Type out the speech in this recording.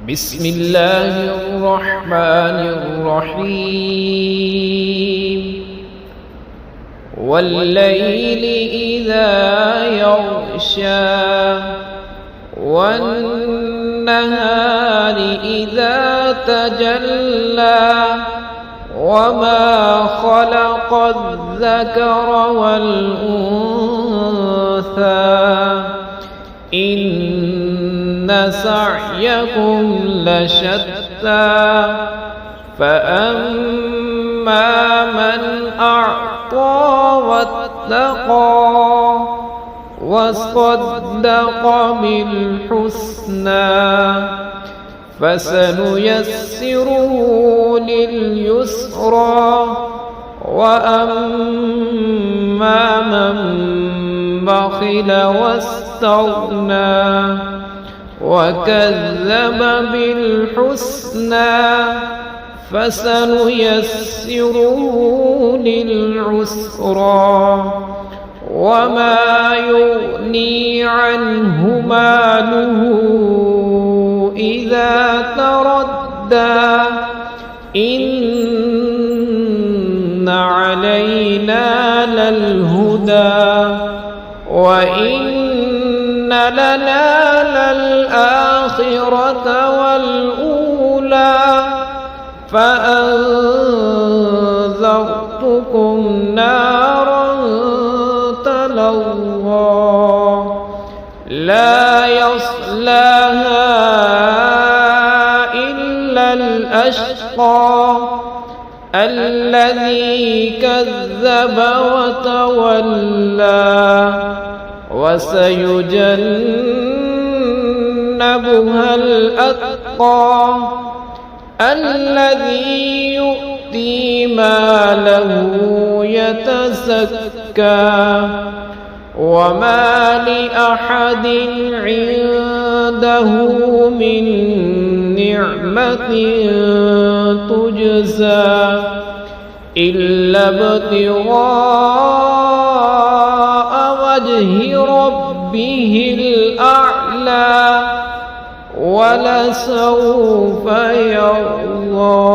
بسم الله الرحمن الرحيم والليل إذا يغشى والنهار إذا تجلى وما خلق الذكر والأنثى إن سعيكم لشتى فأما من أعطى واتقى وصدق بالحسنى فسنيسره لليسرى وأما من بخل واستغنى وكذب بالحسنى فسنيسره للعسرى وما يغني عنه ماله إذا تردى إن علينا للهدى وإن لنا للآخرة والأولى فأنذرتكم نارا تلظى لا يصلاها إلا الأشقى الذي كذب وتولى وسيجنبها الأتقى الذي يؤتي ماله يتزكى وما لأحد عنده من نعمة تجزى إلا ابتغاء وجه ربه الأعلى ولسوف يرضى.